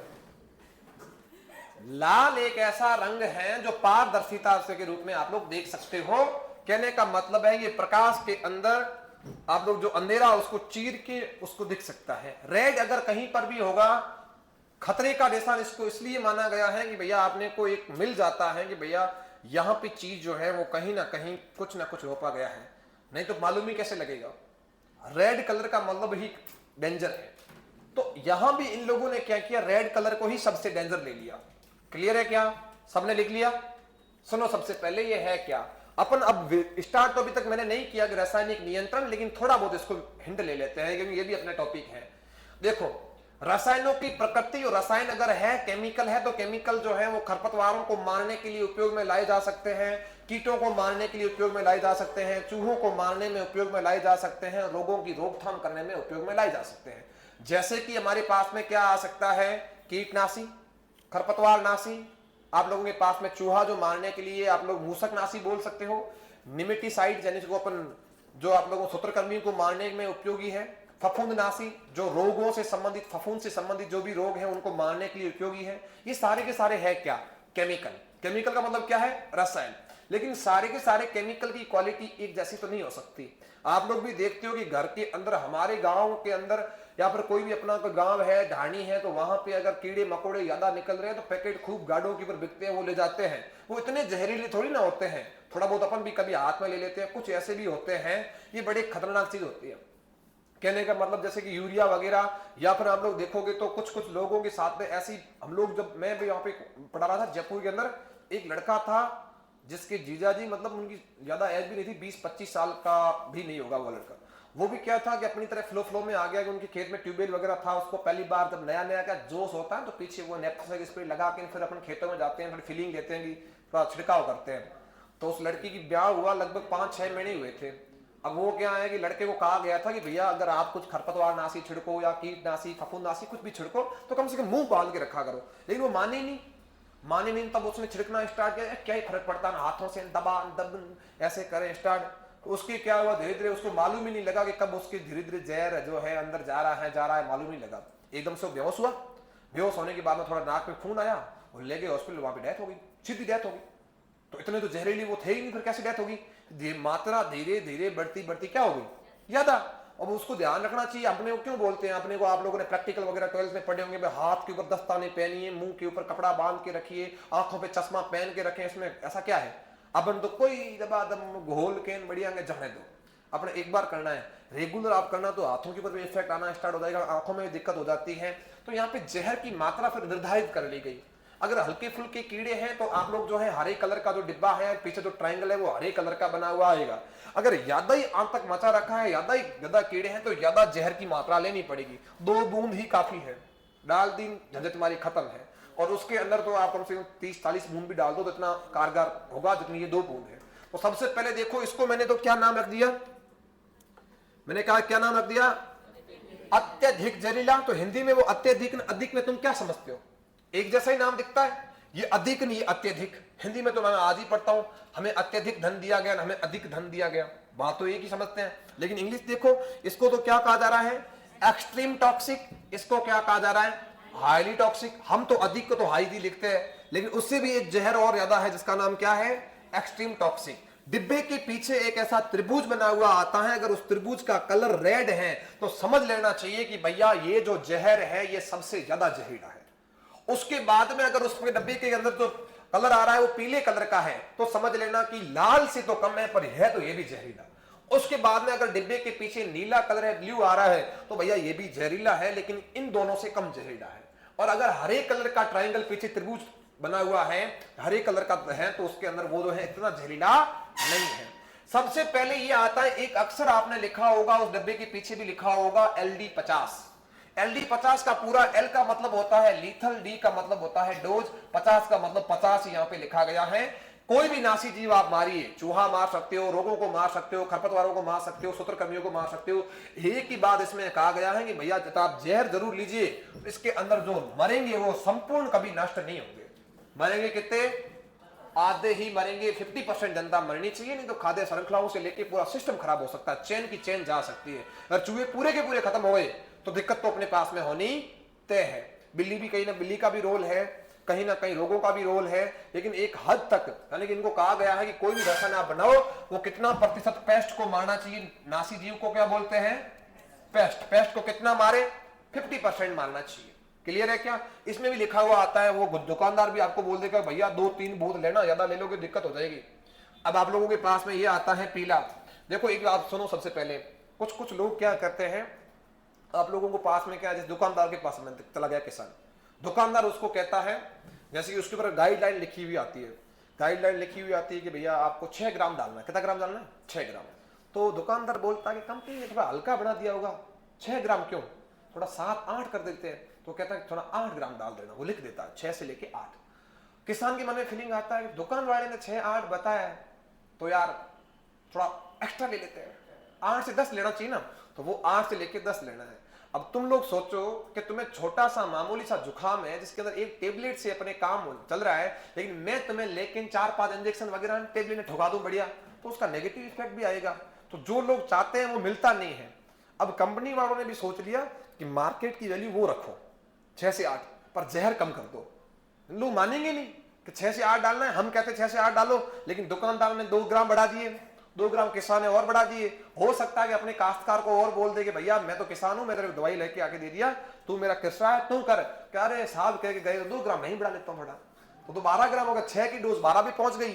S1: लाल एक ऐसा रंग है जो पारदर्शिता के रूप में आप लोग देख सकते हो। कहने का मतलब है ये प्रकाश के अंदर आप लोग जो अंधेरा उसको चीर के उसको दिख सकता है। रेड अगर कहीं पर भी होगा, खतरे का निशान इसको इसलिए माना गया है कि भैया आपने को एक मिल जाता है कि भैया यहां पे चीज जो है वो कहीं ना कहीं कुछ ना कुछ रोपा गया है, नहीं तो मालूम ही कैसे लगेगा। रेड कलर का मतलब ही डेंजर है। तो यहां भी इन लोगों ने क्या किया? रेड कलर को ही सबसे डेंजर ले लिया। क्लियर है क्या? सबने लिख लिया? सुनो, सबसे पहले ये है क्या, अपन अब स्टार्ट तो अभी तक मैंने नहीं किया कि रासायनिक नियंत्रण, लेकिन थोड़ा बहुत इसको हिंट ले लेते हैं क्योंकि ये भी अपना टॉपिक है। देखो रसायनों की प्रकृति, और रसायन अगर है केमिकल है तो केमिकल जो है वो खरपतवारों को मारने के लिए उपयोग में लाए जा सकते हैं, कीटों को मारने के लिए उपयोग में लाए जा सकते हैं, चूहों को मारने में उपयोग में लाए जा सकते हैं, रोगों की रोकथाम करने में उपयोग में लाए जा सकते हैं। जैसे कि हमारे पास में क्या आ सकता है? कीटनाशी, खरपतवारनाशी। आप लोगों के पास में चूहा जो मारने के लिए आप लोग मूसकनाशी बोल सकते हो। निमेटिसाइड यानी जिसको अपन जो आप लोगों सूत्रकृमियों को मारने में उपयोगी है। फफूंदनाशी जो रोगों से संबंधित, फफूंद से संबंधित जो भी रोग हैं उनको मारने के लिए उपयोगी है। ये सारे के सारे है क्या? केमिकल। केमिकल का मतलब क्या है? रसायन। लेकिन सारे के सारे केमिकल की क्वालिटी एक जैसी तो नहीं हो सकती। आप लोग भी देखते हो कि घर के अंदर, हमारे गांव के अंदर या फिर कोई भी अपना कोई गांव है, ढाणी है, तो वहां पे अगर कीड़े मकोड़े ज्यादा निकल रहे हैं तो पैकेट खूब गाड़ों के ऊपर बिकते हैं, वो ले जाते हैं। वो इतने जहरीले थोड़ी ना होते हैं, थोड़ा बहुत अपन भी कभी हाथ में ले लेते हैं, कुछ ऐसे भी होते हैं। ये बड़े खतरनाक चीज होती है। कहने का मतलब जैसे कि यूरिया वगैरह, या फिर आप लोग देखोगे तो कुछ कुछ लोगों के साथ में ऐसी, हम लोग जब मैं भी यहाँ पे पढ़ा रहा था जयपुर के अंदर, एक लड़का था जिसके जीजाजी, मतलब उनकी ज्यादा एज भी नहीं थी, 20-25 साल का भी नहीं होगा वो लड़का। वो भी क्या था कि अपनी तरह फ्लो में आ गया कि उनके खेत में ट्यूबवेल वगैरह था। उसको पहली बार जब नया नया का जोश होता है तो पीछे वो नेपथलिन स्प्रे लगा के फिर अपन खेतों में जाते हैं, थोड़ी फीलिंग लेते हैं कि थोड़ा छिड़काव करते हैं। तो उस लड़की की ब्याह हुआ, लगभग 5-6 महीने हुए थे। अब वो क्या है कि लड़के को कहा गया था कि भैया अगर आप कुछ खरपतवार नाशी छिड़को या कीटनाशी फफूंदनाशी कुछ भी छिड़को तो कम से कम मुंह बांध के रखा करो, लेकिन वो माने नहीं। तब उसने छिड़कना स्टार्ट किया, क्या ही फर्क पड़ता है, हाथों से दबा दब ऐसे करे स्टार्ट। उसकी क्या हुआ, धीरे धीरे उसको मालूम ही नहीं लगा कि कब उसकी धीरे धीरे जहर जो है अंदर जा रहा है मालूम नहीं लगा। एकदम से बेहोश हुआ। बेहोश होने के बाद में थोड़ा नाक में खून आया और ले गए हॉस्पिटल, वहां पे डेथ हो गई, सीधी डेथ हो गई। तो इतने तो जहरीली वो थे ही नहीं, फिर कैसे डेथ होगी। मात्रा धीरे धीरे बढ़ती बढ़ती क्या हो गई, ज्यादा। अब उसको ध्यान रखना चाहिए। अपने को क्यों बोलते हैं, अपने को आप लोगों ने प्रैक्टिकल वगैरह 12th में पढ़े होंगे, हाथ के ऊपर दस्ताने पहनिए, मुंह के ऊपर कपड़ा बांध के रखिए, आंखों पे चश्मा पहन के रखें। इसमें ऐसा क्या है, अपन तो कोई दबादम घोल के बढ़िया जाने दो। अपने एक बार करना है, रेगुलर आप करना तो हाथों के ऊपर भी इफेक्ट आना स्टार्ट हो जाएगा, आंखों में दिक्कत हो जाती है। तो यहाँ पे जहर की मात्रा फिर निर्धारित कर ली गई। अगर हल्के फुल्के कीड़े हैं तो आप लोग जो है हरे कलर का जो डिब्बा है, पीछे जो ट्रायंगल है वो हरे कलर का बना हुआ आएगा। अगर ज्यादा ही आतंक मचा रखा है, ज्यादा कीड़े हैं तो ज्यादा जहर की मात्रा लेनी पड़ेगी। 2 बूंद ही काफी है, डाल दी झंझट तुम्हारी खत्म है। और उसके अंदर तो आप कम से कम 30-40 बूंद भी डाल दो तो इतना कारगर होगा जितनी ये 2 बूंद है। तो सबसे पहले देखो, इसको मैंने तो क्या नाम रख दिया, मैंने कहा क्या नाम रख दिया, अत्यधिक जहरीला। तो हिंदी में वो अत्यधिक अधिक में तुम क्या समझते हो, एक जैसा ही नाम दिखता है, ये अधिक नहीं ये अत्यधिक। हिंदी में तो मैं आज ही पढ़ता हूं, हमें अत्यधिक धन दिया गया, हमें अधिक धन दिया गया, बात तो एक ही समझते हैं। लेकिन इंग्लिश देखो, इसको तो क्या कहा जा रहा है, एक्सट्रीम टॉक्सिक। इसको क्या कहा जा रहा है, हाईली टॉक्सिक। हम तो अधिक को तो हाई ही लिखते हैं, लेकिन उससे भी एक जहर और ज्यादा है जिसका नाम क्या है, एक्सट्रीम टॉक्सिक। डिब्बे के पीछे एक ऐसा त्रिभुज बना हुआ आता है, अगर उस त्रिभुज का कलर रेड है तो समझ लेना चाहिए कि भैया ये जो जहर है ये सबसे ज्यादा जहरीला है। उसके बाद में अगर उसके डब्बे के अंदर जो कलर आ रहा है वो पीले कलर का है तो समझ लेना कि लाल से तो कम है पर है तो ये भी जहरीला। उसके बाद में अगर डिब्बे के पीछे नीला कलर है, ब्लू आ रहा है, तो भैया ये भी जहरीला है लेकिन इन दोनों से कम जहरीला है। और अगर हरे कलर का ट्रायंगल पीछे त्रिभुज बना हुआ है, हरे कलर का है, तो उसके अंदर वो जो है इतना जहरीला नहीं है। सबसे पहले ये आता है, एक अक्षर आपने लिखा होगा, उस डब्बे के पीछे भी लिखा होगा LD50। LD50 का पूरा L का मतलब होता है लीथल, D का मतलब होता है डोज, 50 का मतलब 50 यहाँ पे लिखा गया है। कोई भी नासी जीव आप मारिए, चूहा मार सकते हो, रोगों को मार सकते हो, खरपतवारों को मार सकते हो, सूत्रकृमियों को मार सकते हो। एक ही बात इसमें कहा गया है कि भैया जब आप जहर जरूर लीजिए, इसके अंदर जो मरेंगे वो संपूर्ण कभी नष्ट नहीं होंगे। मरेंगे कितने, आधे ही मरेंगे, 50% जनता मरनी चाहिए, नहीं तो खाद्य श्रृंखलाओं से लेके पूरा सिस्टम खराब हो सकता है, चैन की चैन जा सकती है। अगर चूहे पूरे के पूरे खत्म हो गए तो दिक्कत तो अपने पास में होनी तय है। बिल्ली भी कहीं ना, बिल्ली का भी रोल है, कहीं ना कहीं रोगों का भी रोल है, लेकिन एक हद तक, यानी कि इनको कहा गया है कि कोई भी रसायन आप बनाओ वो कितना प्रतिशत पेस्ट को मारना चाहिए। नासी जीव को क्या बोलते हैं, पेस्ट। पेस्ट को कितना मारे, 50% मारना चाहिए। क्लियर है क्या। इसमें भी लिखा हुआ आता है, वो दुकानदार भी आपको बोल देगा भैया 2-3 बूंद लेना, ज्यादा ले लोगे दिक्कत हो जाएगी। अब आप लोगों के पास में ये आता है पीला। देखो एक बात सुनो, सबसे पहले कुछ लोग क्या करते हैं, आप लोगों को पास में क्या, जैसे दुकानदार के पास में चला गया किसान, दुकानदार उसको कहता है, जैसे कि उसके ऊपर गाइडलाइन लिखी हुई आती है, गाइडलाइन लिखी हुई आती है कि भैया आपको 6 ग्राम डालना है। कितना ग्राम डालना है, 6 ग्राम। तो दुकानदार बोलता है कि कंपनी ने थोड़ा हल्का बना दिया होगा, 6 ग्राम क्यों, थोड़ा 7-8 कर देते हैं। तो कहता है थोड़ा 8 ग्राम डाल देना, वो लिख देता है 6 से लेके 8। किसान के मन में फीलिंग आता है, दुकान वाले ने 6-8 बताया तो यार थोड़ा एक्स्ट्रा ले लेते हैं, 8 से 10 लेना चाहिए ना, तो वो 8 से लेके 10 लेना है। अब तुम लोग सोचो कि तुम्हें छोटा सा मामूली सा जुकाम है जिसके अंदर एक टेबलेट से अपने काम चल रहा है, लेकिन मैं तुम्हें लेकिन 4-5 इंजेक्शन वगैरह टेबलेट में ठुका दूं बढ़िया, तो उसका नेगेटिव इफेक्ट भी आएगा। तो जो लोग चाहते हैं वो मिलता नहीं है। अब कंपनी वालों ने भी सोच लिया कि मार्केट की वैल्यू वो रखो 6 से 8, पर जहर कम कर दो। लोग मानेंगे नहीं कि 6 से 8 डालना है, हम कहते हैं 6 से 8 डालो, लेकिन दुकानदार ने 2 ग्राम बढ़ा दिए, 2 ग्राम किसान ने और बढ़ा दिए। हो सकता है कि अपने काश्तकार को और बोल दे कि भैया मैं तो किसान हूं, मैं तेरे को दवाई लेके आके दे दिया, तू मेरा किस्सा है, तू कर। कह रहे साहब कह के गए 2 ग्राम नहीं बढ़ा लेता हूं थोड़ा, तो 12 ग्राम होगा, 6 की डोज 12 भी पहुंच गई,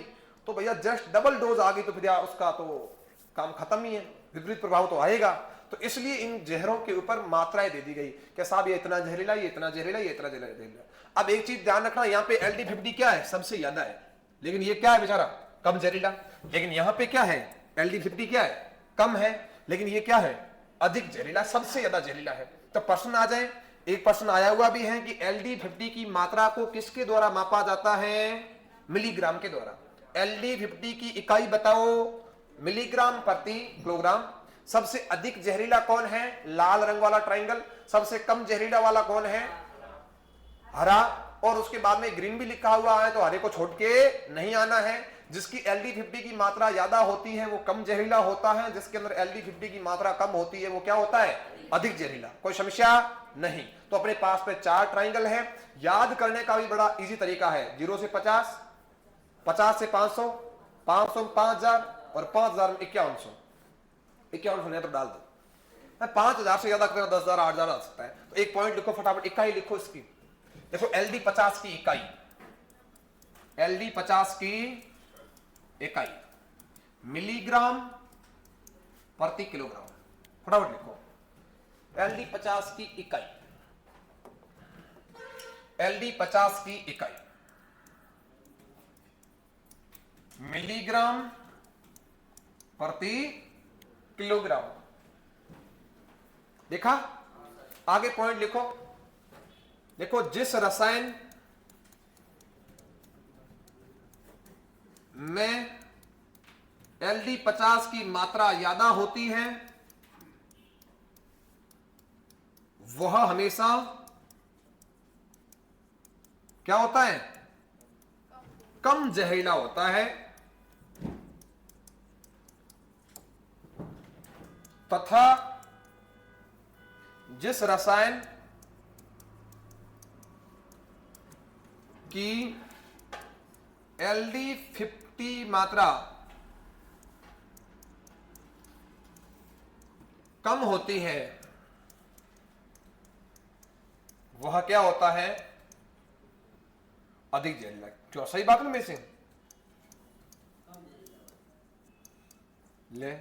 S1: तो भैया जस्ट डबल डोज आ गई, तो फिर यार उसका तो काम खत्म ही है, विपरीत प्रभाव तो आएगा। तो इसलिए इन जहरों के ऊपर मात्राएं दे दी गई कि साहब ये इतना जहरीला, ये इतना जहरीला, ये इतना जहरीला। अब एक चीज ध्यान रखना, यहाँ पे LD50 क्या है, सबसे ज्यादा है, लेकिन ये क्या है बेचारा, कम जहरीला। लेकिन यहाँ पे क्या है, LD50 क्या है, कम है, लेकिन ये क्या है, अधिक जहरीला, सबसे ज्यादा जहरीला है। तो प्रश्न आ जाए, एक प्रश्न आया हुआ भी है कि LD50 की मात्रा को किसके द्वारा मापा जाता है, मिलीग्राम के द्वारा। LD50 की इकाई बताओ, मिलीग्राम प्रति किलोग्राम। सबसे अधिक जहरीला कौन है? लाल रंग वाला ट्राइंगल। सबसे कम जहरीला वाला कौन है? हरा। और उसके बाद में ग्रीन भी लिखा हुआ है, तो हरे को छोड़ के नहीं आना है। जिसकी LD50 की मात्रा ज्यादा होती है वो कम जहरीला होता है, जिसके अंदर LD50 की मात्रा कम होती है वो क्या होता है? अधिक जहरीला। कोई समस्या नहीं। तो अपने पास में 4 ट्राइंगल है। याद करने का भी बड़ा इजी तरीका है। 0 से 50, 50 से 500, 500 में 5000 और 5000 में 5100। 5100 तो डाल दो। 5000 से ज्यादा करें 10,000, 8,000 आ सकता है। तो एक पॉइंट लिखो फटाफट, इकाई लिखो इसकी। देखो LD50 की इकाई, LD50 की इकाई मिलीग्राम प्रति किलोग्राम। फटाफट लिखो LD50 की इकाई, LD50 की इकाई मिलीग्राम प्रति किलोग्राम। देखा? आगे पॉइंट लिखो। देखो, जिस रसायन में LD50 की मात्रा ज्यादा होती है वह हमेशा क्या होता है? कम जहरीला होता है। तथा जिस रसायन की LD50 मात्रा कम होती है वह क्या होता है? अधिक जहरीला। क्यों? सही बात है मेरे ले।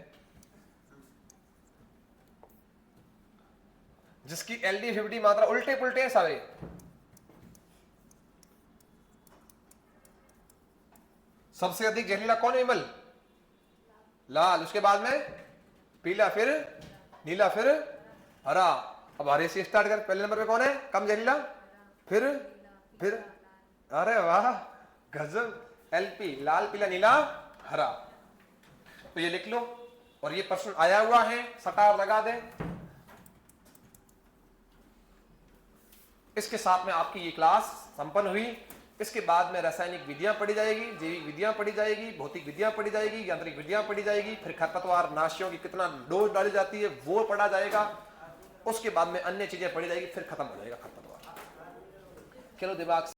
S1: जिसकी LD50 मात्रा उल्टे पुल्टे हैं सारे। सबसे अधिक जहरीला कौन है विमल? लाल। उसके बाद में पीला, फिर नीला, फिर हरा। अब हरे से स्टार्ट कर। पहले नंबर पे कौन है कम जहरीला? फिर अरे वाह गजब। LP लाल, पीला, नीला, हरा। तो ये लिख लो। और ये प्रश्न आया हुआ है, सटार लगा दे। इसके साथ में आपकी ये क्लास संपन्न हुई। इसके बाद में रासायनिक विधियां पढ़ी जाएगी, जैविक विधियां पढ़ी जाएगी, भौतिक विधियां पढ़ी जाएगी, यांत्रिक विधियां पढ़ी जाएगी। फिर खरपतवार नाशियों की कितना डोज डाली जाती है वो पढ़ा जाएगा। उसके बाद में अन्य चीजें पढ़ी जाएगी, फिर खत्म हो जाएगा खरपतवार। चलो दिमाग